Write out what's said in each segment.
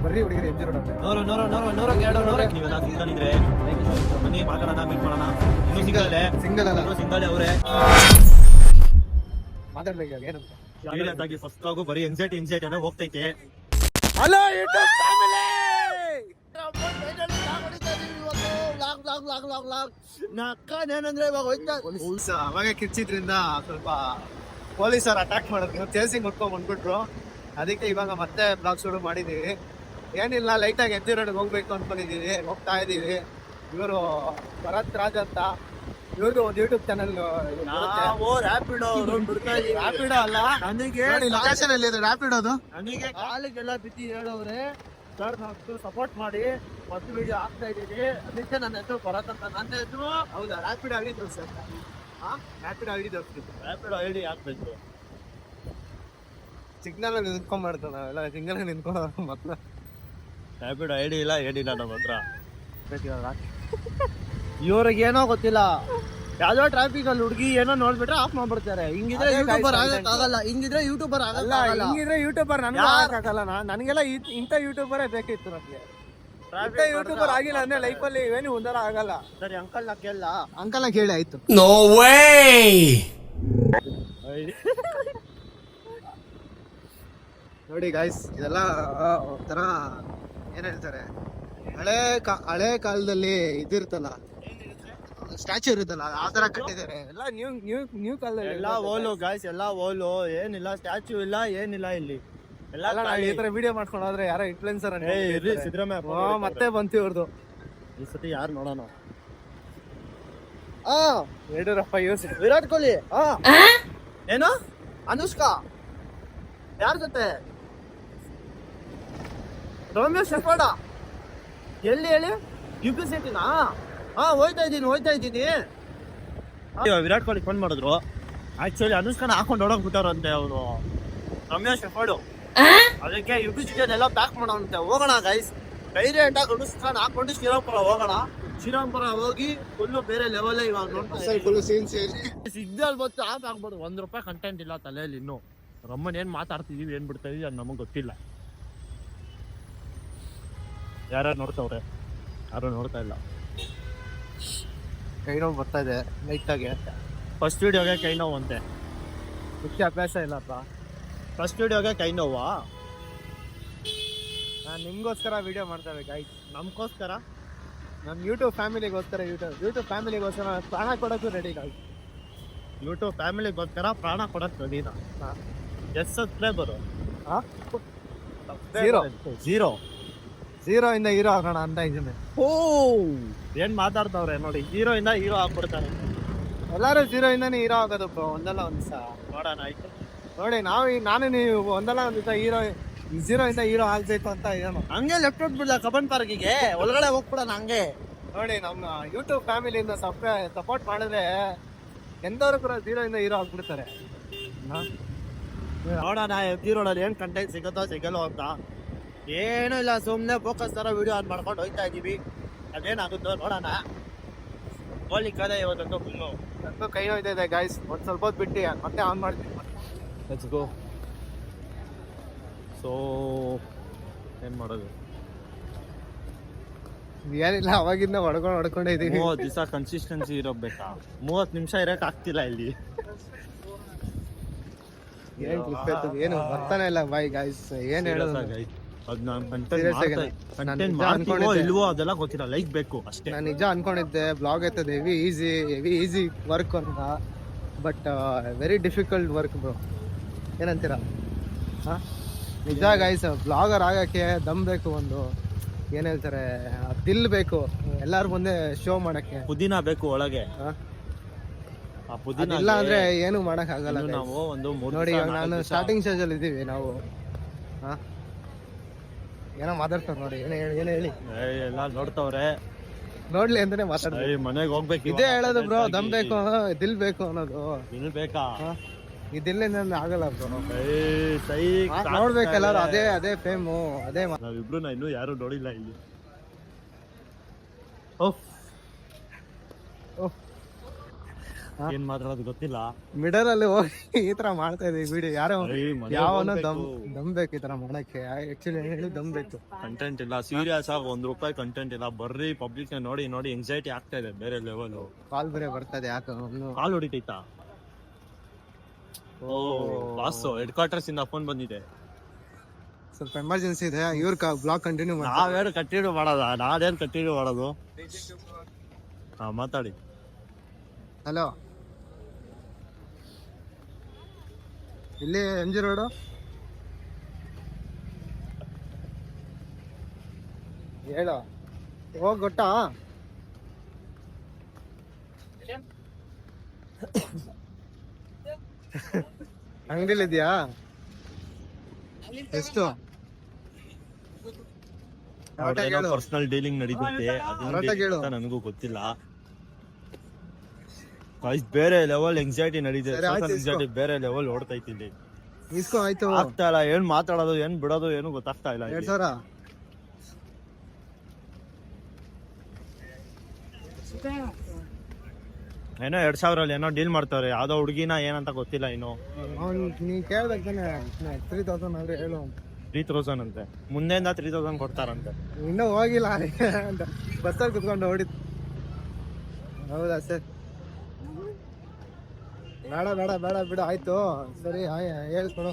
ಬರ್ರಿ ಹುಡುಗರು MG road ನೀವೆಲ್ಲ ಸಿಂಗಲ್ ಇದ್ರೆ ಬನ್ನಿ ಮಾತಾಡೋಣ ಮೀಟ್ ಮಾಡೋಣ. ಇನ್ನೂ ಸಿಂಗಲ್ ಅಲ್ಲ ಸಿಂಗಲ್ ಅವರೇ ಮಾತಾಡ್ಬೇಕು ಏನಂತ ಫಸ್ಟ್ ಆಗು ಬರೀ ಎನ್ಸೈಟಿ ಅನ್ನೋ ಹೋಗ್ತೈತೆ. ಹಲೋ ಯೂಟ್ಯೂಬ್ ಫ್ಯಾಮಿಲಿ, ಏನಂದ್ರೆ ಇವಾಗ ಅವಾಗ ಕಿರ್ಚಿದ್ರಿಂದ ಸ್ವಲ್ಪ ಪೊಲೀಸರು ಅಟ್ಯಾಕ್ ಮಾಡಿದ್ರು, ಚೇಸಿಂಗ್ ಹೊಡ್ಕೊಂಡ್ ಬಂದ್ಬಿಟ್ರು. ಅದಕ್ಕೆ ಇವಾಗ ಮತ್ತೆ ಬ್ಲಾಗ್ ಶುರು ಮಾಡಿದೀವಿ. ಏನಿಲ್ಲ, ಲೈಟಾಗಿ ಎಂಜಿ ರೋಡ್ಗೆ ಹೋಗ್ಬೇಕು ಅನ್ಕೊಂಡಿದೀವಿ, ಹೋಗ್ತಾ ಇದೀವಿ. ಇವರು ಭರತ್ ರಾಜ್ ಅಂತ, ಇವ್ರದ್ದು ಒಂದು ಯೂಟ್ಯೂಬ್ ಚಾನಲ್. ರ್ಯಾಪಿಡೋ ಅಲ್ಲ, ನನಗೆ ಲೊಕೇಶನ್ ಎಲ್ಲಿ ಇದೆ ರ್ಯಾಪಿಡೋದು? ನನಗೆ ಕಾಲಿಗೆಲ್ಲ ಬಿದ್ದು ಹೇಳೋರೆ ಸರ್, ನಾವು ಸಪೋರ್ಟ್ ಮಾಡಿ ಫಸ್ಟ್ ವಿಡಿಯೋ ಹಾಕ್ತಾ ಇದ್ದೀವಿ. ಅದಕ್ಕೆ ನನ್ನ ಹೆಸರು ಭರತ್ ಅಂತ. ನನ್ನ ಹೆಸರು ಹೌದಾ? ರ್ಯಾಪಿಡ್ ಐಡಿ ತೋರಿಸಿ. ರ್ಯಾಪಿಡ್ ಐಡಿ ತೋರಿಸಿ. ರ್ಯಾಪಿಡೋ ಐಡಿ ಹಾಕ್ಬೇಕು. ಸಿಗ್ನಲ್ ಅಲ್ಲಿ ನಿಂತ್ಕೊಂಡ್ಬಾರ್ದು, ನಾವೆಲ್ಲ ಸಿಗ್ನಲ್ ಅಲ್ಲಿ ನಿಂತ್ಕೊಂಡು ಮತ್ತೆ ರ್ಯಾಪಿಡೋ ಐಡಿ ಇಲ್ಲ, ಏನಿಲ್ಲ ನಮ್ಮ ಹತ್ರ. ಇವ್ರಿಗೆ ಏನೋ ಗೊತ್ತಿಲ್ಲ, ಯಾವ್ದೋ ಟ್ರಾಫಿಕ್ ಅಲ್ಲಿ ಹುಡುಗಿ ಏನೋ ನೋಡ್ಬಿಟ್ರೆ ಆಫ್ ಮಾಡ್ಬಿಡ್ತಾರೆ. ಹಿಂಗಿದ್ರೆ ಯೂಟ್ಯೂಬರ್ ಆಗಕ್ಕಾಗಲ್ಲ. ಹಿಂಗಿದ್ರೆ ಯೂಟ್ಯೂಬರ್ ಆಗಲ್ಲ. ಹಿಂಗಿದ್ರೆ ಯೂಟ್ಯೂಬರ್ ನನಗೆ ಆಗಲ್ಲ. ನನಗೆಲ್ಲ ಇಂಥ ಯೂಟ್ಯೂಬರೇ ಬೇಕಿತ್ತು. ನನಗೆ ಇಂಥ ಯೂಟ್ಯೂಬರ್ ಆಗಿಲ್ಲ ಅಂದ್ರೆ ಲೈಫಲ್ಲಿ ಏನು ಒಂದರ ಆಗಲ್ಲ. ಸರಿ, ಅಂಕಲ್ ನ ಕೇಳ. ಅಂಕಲ್ ನ ಕೇಳಿ ಆಯ್ತು. No way. ನೋಡಿ ಗಾಯ್ಸ್, ಇದೆಲ್ಲ ಒಂಥರ ಏನ್ ಹೇಳ್ತಾರೆ, ಹಳೆ ಕಾಲದಲ್ಲಿ ಇದಿರ್ತಲ್ಲ, ಸ್ಟ್ಯಾಚ್ಯೂ ಇರುತ್ತಲ್ಲ, ಆ ತರ ಕಟ್ಟಿದ್ದಾರೆ. ಎಲ್ಲ ನ್ಯೂ ಕಾಲದಲ್ಲಿ ಎಲ್ಲ ಓಲು ಗಾಯ್ಸ್, ಎಲ್ಲ ಓಲು. ಏನಿಲ್ಲ, ಸ್ಟ್ಯಾಚ್ಯೂ ಇಲ್ಲ, ಏನಿಲ್ಲ ಇಲ್ಲಿ ಎಲ್ಲ. ಈ ತರ ವಿಡಿಯೋ ಮಾಡ್ಕೊಂಡು ಹೋದ್ರೆ ಯಾರೋ ಇನ್ಫ್ಲುಯೆನ್ಸರ್ ಸಿದ್ದರಾಮಯ್ಯ ಮತ್ತೆ ಬಂತು ಇವ್ರದ್ದು. ಈ ಸತಿ ಯಾರು ನೋಡೋಣ? ಯಡಿಯೂರಪ್ಪ, ವಿರಾಟ್ ಕೊಹ್ಲಿ. ಏನು? ಅನುಷ್ಕಾ ಯಾರ ಜೊತೆ? ರಮೇಶ್ ಶೆಫರ್ಡ. ಎಲ್ಲಿ ಹೇಳಿ? UP ಸಿಟಿನಾ? ಹೋಯ್ತಾ ಇದ್ದೀನಿ. ವಿರಾಟ್ ಕೊಹ್ಲಿ ಫೋನ್ ಮಾಡಿದ್ರು. ಆಕ್ಚುಲಿ ಅನುಷ್ಕಾನ ಹಾಕೊಂಡು ಹೊಡೋಕ್ ಬಿಟ್ಟಾರಂತೆ ಅವರು, ರಮೇಶ್ ಶೆಫರ್ಡು. ಅದಕ್ಕೆ UP ಸಿಟಿಯನ್ನೆಲ್ಲ ಪ್ಯಾಕ್ ಮಾಡೋಂತೆ. ಹೋಗೋಣ ಗೈಸ್, ಡೈರೆಕ್ಟ್ ಆಗಿ ಅನುಷ್ಕಾನ ಹಾಕೊಂಡು ಶ್ರೀರಾಮ್ಪುರ ಹೋಗೋಣ. ಶ್ರೀರಾಮ್ಪುರ ಹೋಗಿ ಫುಲ್ಲು ಬೇರೆ ಲೆವೆಲ್. ಇವಾಗ ನೋಡ್ತಾ ಸಿಗ್ನಲ್ ಬಂತು, ಆಫ್ ಆಗ್ಬೋದು. ₹1 ಕಂಟೆಂಟ್ ಇಲ್ಲ ತಲೆಯಲ್ಲಿ. ಇನ್ನು ರಮ್ಮನ್ ಏನ್ ಮಾತಾಡ್ತಿದೀವಿ, ಏನ್ ಬಿಡ್ತಾ ಇದೀವಿ ಅದು ನಮಗೆ ಗೊತ್ತಿಲ್ಲ. ಯಾರು ನೋಡ್ತಾವ್ರೆ? ಯಾರು ನೋಡ್ತಾ ಇಲ್ಲ. ಕೈ ನೋವು ಬರ್ತಾ ಇದೆ ಲೈಟಾಗಿ. ಫಸ್ಟ್ ವಿಡಿಯೋಗೆ ಕೈ ನೋವು ಅಂತೆ. ಮುಖ್ಯ ಅಭ್ಯಾಸ ಇಲ್ಲಪ್ಪ. ಫಸ್ಟ್ ವಿಡಿಯೋಗೆ ಕೈ ನೋವಾ? ನಾನು ನಿಮ್ಗೋಸ್ಕರ ವಿಡಿಯೋ ಮಾಡ್ತಾ ಬೇಕಾಯ್ತು. ನಮ್ಗೋಸ್ಕರ, ನಮ್ಮ ಯೂಟ್ಯೂಬ್ ಫ್ಯಾಮಿಲಿಗೋಸ್ಕರ, ಯೂಟ್ಯೂಬ್ ಫ್ಯಾಮಿಲಿಗೋಸ್ಕರ ಪ್ರಾಣ ಕೊಡೋಕ್ಕೂ ರೆಡಿ ಗಾಯ್ತು. ಯೂಟ್ಯೂಬ್ ಫ್ಯಾಮಿಲಿಗೋಸ್ಕರ ಪ್ರಾಣ ಕೊಡಕ್ ರೆಡಿನಾ? ಎಷ್ಟು ಸಬ್ಸ್ಕ್ರೈಬರು? ಝೀರೋ ಇಂದ ಹೀರೋ ಆಗೋಣ ಅಂತ ಇದ್ದೀನಿ. ಏನ್ ಮಾತಾಡ್ತಾವ್ರೆ ನೋಡಿ. ಹೀರೋ ಇಂದ ಹೀರೋ ಆಗ್ಬಿಡ್ತಾರೆ. ಎಲ್ಲರೂ ಝೀರೋ ಇಂದಾನೇ ಹೀರೋ ಆಗೋದು ಬ್ರೋ, ಒಂದಲ್ಲ ಒಂದ್ ದಿವಸ. ನೋಡೋಣ, ಆಯ್ತು ನೋಡಿ. ನಾನು ನೀವು ಒಂದಲ್ಲ ಒಂದ್ ದಿವಸ ಝೀರೋ ಇಂದ ಹೀರೋ ಆಗ್ಬೇಕು ಅಂತ ಇದೇನು. ಹಂಗೆ ಲೆಫ್ಟ್ ಬಿಡ್ಲ ಕಬನ್ ಪಾರ್ಕಿಗೆ ಒಳಗಡೆ ಹೋಗ್ಬಿಡೋಣ ಹಂಗೆ. ನೋಡಿ, ನಮ್ಮ ಯೂಟ್ಯೂಬ್ ಫ್ಯಾಮಿಲಿಯಿಂದ ಸಪೋರ್ಟ್ ಮಾಡಿದ್ರೆ ಎಂದವರು ಕೂಡ ಝೀರೋ ಇಂದ ಹೀರೋ ಆಗ್ಬಿಡ್ತಾರೆ. ನೋಡೋಣ ರೋಡಲ್ಲಿ ಏನ್ ಕಂಟೆಂಟ್ ಸಿಗುತ್ತೋ ಸಿಗಲ್ಲೋ ಅಂತ. ಏನೂ ಇಲ್ಲ, ಸುಮ್ಮನೆ ಫೋಕಸ್ ತರ ವಿಡಿಯೋ ಆನ್ ಮಾಡ್ಕೊಂಡು ಹೋಗ್ತಾ ಇದೀವಿ. ಅದೇನಾಗುತ್ತೋ ನೋಡೋಣ. ಹೋಗ್ಲಿಕ್ಕದೆ ಇವತ್ತಂತೂ ಫುಲ್ಲು ನನಗೂ ಕೈ ನೋಯ್ತಾ ಗಾಯ್ಸ್. ಒಂದು ಸ್ವಲ್ಪ ಹೊತ್ತು ಬಿಟ್ಟು ಮತ್ತೆ ಆನ್ ಮಾಡ್ತೀನಿ. Let's go. ಸೊ ಏನ್ ಮಾಡೋದು? ಏನಿಲ್ಲ, ಅವಾಗಿಂದ ಹೊಡ್ಕೊಂಡೇ ಇದೀನಿ. 30 ದಿವಸ ಕನ್ಸಿಸ್ಟೆನ್ಸಿ ಇರಬೇಕಾ? 30 ನಿಮಿಷ ಇರಕ್ ಆಗ್ತಿಲ್ಲ ಇಲ್ಲಿ. ಏನು ಬರ್ತಾನೆ ಇಲ್ಲ ಬಾಯ್ ಗಾಯ್ಸ್. ಏನ್ ಹೇಳೋದು? ಇಲ್ವೋ ಅದೆಲ್ಲ ಗೊತ್ತಿಲ್ಲ, ಲೈಕ್ ಬೇಕು ಅಷ್ಟೇ. ನಾನು ನಿಜ ಅನ್ಕೊಂಡಿದ್ದೆ ಬ್ಲಾಗ್ ಎತ್ತದ ಹೆವಿ ಈಸಿ ವರ್ಕ್ ಅಂತ. But very difficult work bro. ಏನಂತೀರಾ? ನಿಜ ಗಾಯ್ಸ್, ಬ್ಲಾಗರ್ ಆಗಕ್ಕೆ ದಮ್ ಬೇಕು, ಒಂದು ಏನ್ ಹೇಳ್ತಾರೆ, ದಿಲ್ ಬೇಕು, ಎಲ್ಲಾರ ಮುಂದೆ ಶೋ ಮಾಡಕ್ಕೆ. ಪುದೀನ ಬೇಕು ಒಳಗೆ. ಆ ಪುದೀನ ಇಲ್ಲ ಅಂದ್ರೆ ಏನು ಮಾಡಕ್ ಆಗಲ್ಲ. ನಾವು ಒಂದು ನೋಡಿ, ನಾನು ಸ್ಟಾರ್ಟಿಂಗ್ ಸ್ಟೇಜ್ ಅಲ್ಲಿ ಇದೀವಿ ನಾವು. ಏನೋ ಮಾತಾಡ್ತಾರೆ ನೋಡಿ. ಏನ್ ಹೇಳಿ? ಎಲ್ಲ ನೋಡ್ತಾವ್ರೆ, ನೋಡ್ಲಿ ಅಂತಾನೆ ಮಾತಾಡ್ತಾರೆ. ಮನೆಗೆ ಹೋಗ್ಬೇಕು. ಇದೇ ಹೇಳೋದು ಬ್ರೋ, ದಮ್ ಬೇಕು, ದಿಲ್ ಬೇಕು ಅನ್ನೋದು. ದಿಲ್ ಬೇಕಾ? ಈ ದಿಲ್ಲಿಂದ ಆಗಲ್ಲ ಬ್ರೋ. ನೋಡ್ಬೇಕಲ್ಲ, ಅದೇ ಫೇಮು, ಅದೇ. ನಾವಿಬ್ರು ಇನ್ನೂ ಯಾರು ನೋಡಿಲ್ಲ ಇಲ್ಲಿ. ಏನ್ ಮಾತಾಡೋದು ಗೊತ್ತಿಲ್ಲ. ಮಿಡಲ್ ಅಲ್ಲಿ ಹೋಗಿ ಈ ತರ ಮಾಡ್ತಾ ಇದೀವಿ ವಿಡಿಯೋ. ಯಾರೋ ಮನೆಗ್ ಯಾವನೋ ಹೋಗ್ಬೇಕು. ದಮ್ ಬೇಕು ಈ ತರ ಮಾಡಕ್ಕೆ. ಆಕ್ಚುಲಿ ಹೇಳಿ ದಮ್ ಬೇಕು. ಕಂಟೆಂಟ್ ಇಲ್ಲ, ಸೀರಿಯಸ್ ಆಗಿ ₹1 ಕಂಟೆಂಟ್ ಇಲ್ಲ. ಬರ್ರಿ ಪಬ್ಲಿಕ್ ನೋಡಿ ನೋಡಿ ಎಂಗ್ಸೈಟಿ ಆಗ್ತಾ ಇದೆ ಬೇರೆ ಲೆವೆಲ್. ಕಾಲ್ ಬೇರೆ ಬರ್ತದೆ ಯಾಕೆ ಕಾಲ್ ಹೊಡಿತೈತಾ? ಓ ಬಾಸ್ ಹೆಡ್ ಕ್ವಾರ್ಟರ್ಸ್ ಇಂದ ಫೋನ್ ಬಂದಿದೆ. ಸ್ವಲ್ಪ ಎಮರ್ಜೆನ್ಸಿ ಇದೆ. ಇವ್ರ ಬ್ಲಾಗ್ ಕಂಟಿನ್ಯೂ ಮಾಡಿ. ನಾವೇನು ಕಂಟಿನ್ಯೂ ಮಾಡೋದ? ನಾನೇನು ಕಂಟಿನ್ಯೂ ಮಾಡೋದು? ಹಾ ಮಾತಾಡಿ. ಹಲೋ, ಇಲ್ಲಿ MG ರೋಡು. ಹೇಳು, ಹೋಗ್ ಗೊತ್ತಾ? ಅಂಗಡಿಲಿದ್ಯಾ? ಎಷ್ಟು? ಪರ್ಸನಲ್ ಡೀಲಿಂಗ್ ನಡೀತೈತೆ, ಕರೆಕ್ಟಾಗಿ ಹೇಳು. ನನಗೂ ಗೊತ್ತಿಲ್ಲ. ಬೇರೆ ಲೆವೆಲ್ ಎಂಗ್ಸೈಟಿ ನಡೀತಿದೆ. ಸರಿ, ಆಯ್ತು, ಎಂಗ್ಸೈಟಿ ಬೇರೆ ಲೆವೆಲ್ ಓಡ್ತೈತಿ ಇಲ್ಲಿ. ಇಸ್ಕೋ ಆಯ್ತು. ಆಗ್ತಾ ಇಲ್ಲ, ಏನ್ ಮಾತಾಡೋದು ಏನ್ ಬಿಡೋದು ಏನು ಗೊತ್ತಾಗ್ತಾ ಇಲ್ಲ. 2000 ಏನೋ 2000 ಏನೋ ಡೀಲ್ ಮಾಡ್ತಾವ್ರೆ. ಯಾವ್ದೋ ಹುಡುಗಿನ ಏನಂತ ಗೊತ್ತಿಲ್ಲ ಇನ್ನು. ನೀ ಕೇಳ್ದಾಗ 3000 ಆದ್ರೆ ಹೇಳು. 3000 ಅಂತೆ, ಮುಂದೆಯಿಂದ 3000 ಕೊಡ್ತಾರಂತೆ. ಇನ್ನೂ ಹೋಗಿಲ್ಲ ಅಂತ ಬಸ್ಸಲ್ಲಿ ಕುತ್ಕೊಂಡು ಹೊಡಿತು. ಹೌದಾ ಸರ್? ಬೇಡ ಬೇಡ ಬೇಡ ಬಿಡು, ಆಯ್ತು ಸರಿ. ಹೇಳ್ಕೊಡು.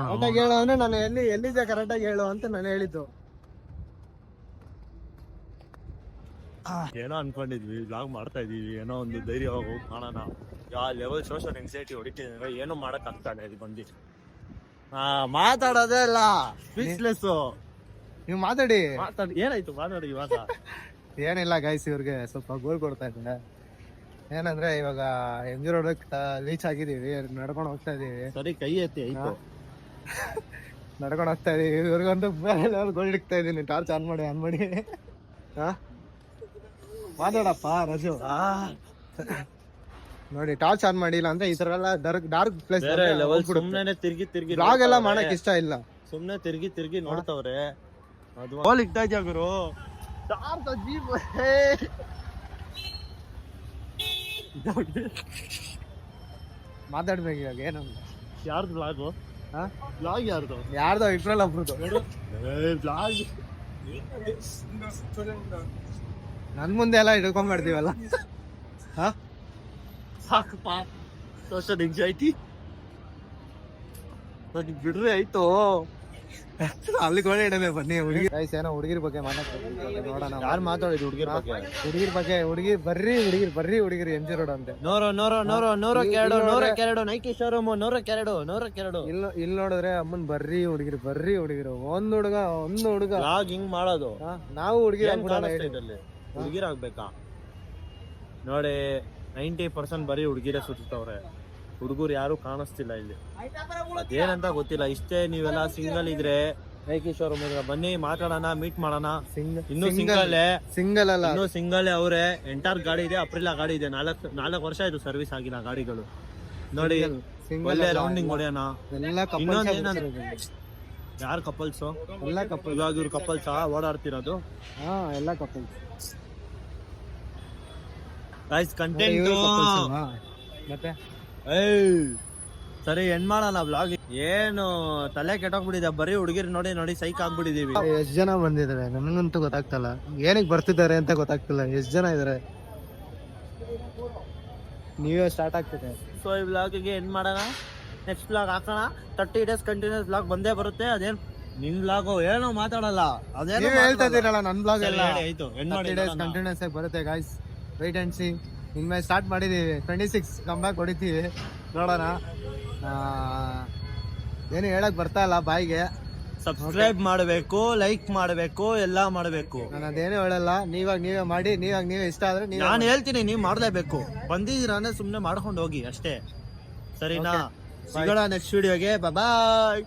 ಕರೆಕ್ಟಾಗಿ ಹೇಳು ಅಂದ್ರೆ ನಾನು ಎಲ್ಲಿದ್ದೆ ಕರೆಕ್ಟಾಗಿ ಹೇಳು ಅಂತ ನಾನು ಹೇಳಿದ್ದು. ಏನೋ ಅನ್ಕೊಂಡಿದ್ವಿ, ಬ್ಲಾಗ್ ಮಾಡ್ತಾ ಇದೀವಿ, ಏನೋ ಒಂದು ಧೈರ್ಯ ಹೋಗಿ ಮಾಡೋಣ. ಯಾವ ಲೆವೆಲ್ ಸೋಷಿಯಲ್ ಎನ್ಸೈಟಿ ಹೊಡಿತಿದ್ರೆ ಏನು ಮಾಡಕ್ ಆಗ್ತಾ ಇಲ್ಲ. ಇಲ್ಲಿ ಬಂದು ಮಾತಾಡೋದೇ ಇಲ್ಲ, ಸ್ಪೀಚ್ಲೆಸ್. ನೀವು ಮಾತಾಡಿ. ಏನಾಯ್ತು ಮಾತಾಡಿ ಇವಾಗ. ಏನಿಲ್ಲ ಗೈಸ್, ಇವ್ರಿಗೆ ಸ್ವಲ್ಪ ಗೋಲ್ ಕೊಡ್ತಾ ಇದ್ದೆ. ಏನಂದ್ರೆ ಇವಾಗ MG ರೋಡ್ ರೀಚ್ ಆಗಿದೀವಿ, ನಡ್ಕೊಂಡು ಹೋಗ್ತಾ ಇದೀವಿ. ಸರಿ ಕೈ ಎತ್ತಿ ಆಯ್ತು. ನಡ್ಕೊಂಡು ಹೋಗ್ತಾ ಇದೀವಿ. ಇವ್ರಿಗಂತೂ ಗೋಲ್ಡ್ ಇಡ್ತಾ ಇದೀನಿ. ಟಾರ್ಚ್ ಆನ್ ಮಾಡಿ ಹಾ ಮಾತಾಡಪ್ಪ ರಾಜು. ನೋಡಿ, ಟಾರ್ಚ್ ಆನ್ ಮಾಡಿಲ್ಲ ಅಂದ್ರೆ ಈ ತರ ಎಲ್ಲ ಡಾರ್ಕ್ ಪ್ಲೇಸ್ ಸುಮ್ನೆ ತಿರ್ಗಿ ಬ್ಲಾಗ್ ಎಲ್ಲ ಮಾಡಕ್ ಇಷ್ಟ ಇಲ್ಲ. ಸುಮ್ನೆ ತಿರ್ಗಿ ನೋಡ್ತಾವ್ರೆ. ಅದು ಗೋಲ್ ಇಡ್ತಾ ಇದ್ಯಾ ಗುರು? ಮಾತಾಡ್ಬೇಕು ಇವಾಗ. ಏನಂತ ಯಾರ್ದು ಬ್ಲಾಗು? ಬ್ಲಾಗ್ ಯಾರ್ದು? ಯಾರ್ದೋ ಇಬ್ರಲ್ಲ ಒಬ್ರದ್ದು ಬ್ಲಾಗ್. ನನ್ ಮುಂದೆ ಎಲ್ಲ ಹಿಡ್ಕೊಂಡ್ಬಿಡ್ತೀವಲ್ಲ. ಸಾಕಪ್ಪ ಸೋಷಿಯಲ್ ಎಂಗ್ಸೈಟಿ ಬಿಡ್ರಿ ಆಯ್ತು. ಅಲ್ಲಿ ಗೋಡೆ ಇಡಮೆ ಬನ್ನಿ. ಹುಡುಗಿ ಏನೋ ಹುಡುಗಿರ್ ಬಗ್ಗೆ ನೋಡೋಣ. ಯಾರು ಮಾತಾಡಿದ್ರು ಹುಡುಗಿರ ಬಗ್ಗೆ? ಹುಡುಗಿರು MG ರೋಡ್ ಅಂತೆ. 102 ನೈಕಿ ಶೋರೂಮ್ 102. ಇಲ್ಲಿ ನೋಡಿದ್ರೆ ಅಮ್ಮನ್ ಬರ್ರಿ ಹುಡುಗಿರು. ಒಂದ್ ಹುಡುಗ ಬ್ಲಾಗ್ ಹಿಂಗ್ ಮಾಡೋದು. ನಾವು ಹುಡುಗಿರಾಗ್ಬೇಕಾ? ನೋಡಿ 90% ಬರೀ ಹುಡುಗಿರೇ ಸುತ್ತವ್ರೆ. ಹುಡುಗರು ಯಾರು ಕಾಣಿಸ್ತಿಲ್ಲ ಇಲ್ಲಿ. ಅದೇನಂತ ಗೊತ್ತಿಲ್ಲ. ಇಷ್ಟೇ ನೀವೆಲ್ಲ ಸಿಂಗಲ್ ಇದ್ರೆ ನೈಕಿ ಶೋರೂಮ್ ಬನ್ನಿ, ಮಾತಾಡೋಣ, ಮೀಟ್ ಮಾಡೋಣ. ಇನ್ನು ಸಿಂಗಲ್ ಅಲ್ಲ, ಇನ್ನು ಸಿಂಗಲ್ ಅವರೇ. ಎಂಟಾರ್ ಗಾಡಿ ಇದೆ, ಅಪ್ರಿಲಾ ಗಾಡಿ ಇದೆ. 4 ವರ್ಷ ಆಯ್ತು ಸರ್ವಿಸ್ ಆಗಿಲ್ಲ ಗಾಡಿಗಳು. ನೋಡಿ ಒಳ್ಳೆ ರೌಂಡಿಂಗ್ ಹೊಡೆಯೋಣ. ಯಾರು ಕಪಲ್ಸ್? ಎಲ್ಲ ಕಪಲ್. ಇವಾಗ ಇವ್ರು ಕಪಲ್ಸ್ ಓಡಾಡ್ತಿರೋದು. ಎಲ್ಲ ಕಪಲ್ಸ್. ಕಂಟೆಂಟ್ ಮತ್ತೆ ಸರಿ ಎಂಡ್ ಮಾಡೋಣ ಬ್ಲಾಗ್. ಏನು ತಲೆ ಕೆಟ್ಟೋಗ್ಬಿಟ್ಟಿದೆ, ಬರೀ ಹುಡುಗಿರ್ ನೋಡಿ ಸೈಕ್ ಆಗ್ಬಿಟ್ಟಿದೀವಿ. ಎಷ್ಟ್ ಜನ ಬಂದಿದ್ದಾರೆ ನನಗಂತೂ ಗೊತ್ತಾಗ್ತಲ್ಲ. ಏನಕ್ಕೆ ಬರ್ತಿದ್ದಾರೆ ಅಂತ ಗೊತ್ತಾಗ್ತಿಲ್ಲ. ಎಷ್ಟ್ ಜನ ಇದಾರೆ? ನೀವೇ ಸ್ಟಾರ್ಟ್ ಆಗ್ತಿದೆ. ಸೊ ಈ ಬ್ಲಾಗಿಗೆ ಎಂಡ್ ಮಾಡೋಣ. ನೆಕ್ಸ್ಟ್ ಬ್ಲಾಗ್ ಹಾಕೋಣ. 30 days ಕಂಟಿನ್ಯೂಸ್ ಬ್ಲಾಗ್ ಬಂದೇ ಬರುತ್ತೆ. ಅದೇನ್ ನಿನ್ ಬ್ಲಾಗು ಏನೋ ಮಾತಾಡಲ್ಲ. ಅದೇನೋ ಹೇಳ್ತಾ ಇದ್ದೀರಲ್ಲ, ನನ್ ಬ್ಲಾಗ್ ಎಲ್ಲ ಆಯ್ತು. 30 days ಕಂಟಿನ್ಯೂಸ್ ಆಗಿ ಬರುತ್ತೆ ಗಾಯ್ಸ್. Wait and see. ಇನ್ಮೇಲೆ ಸ್ಟಾರ್ಟ್ ಮಾಡಿದೀವಿ. 26 ಕಂಬ್ಯಾಕ್ ಹೊಡಿತೀವಿ, ನೋಡೋಣ. ಏನು ಹೇಳಕ್ ಬರ್ತಾ ಇಲ್ಲ ಬಾಯಿಗೆ. ಸಬ್ಸ್ಕ್ರೈಬ್ ಮಾಡಬೇಕು, ಲೈಕ್ ಮಾಡಬೇಕು, ಎಲ್ಲಾ ಮಾಡಬೇಕು. ನಾನು ಅದೇನು ಹೇಳಲ್ಲ. ನೀವೇ ಮಾಡಿ. ನೀವೇ ಇಷ್ಟ ಆದ್ರೆ ನಾನು ಹೇಳ್ತೀನಿ, ನೀವ್ ಮಾಡ್ಲೇಬೇಕು. ಬಂದಿದ್ದೀರ ಅಂದ್ರೆ ಸುಮ್ನೆ ಮಾಡ್ಕೊಂಡು ಹೋಗಿ ಅಷ್ಟೇ, ಸರಿನಾ? ಸಿಗೋಣ ನೆಕ್ಸ್ಟ್ ವಿಡಿಯೋಗೆ. ಬಾಯ್.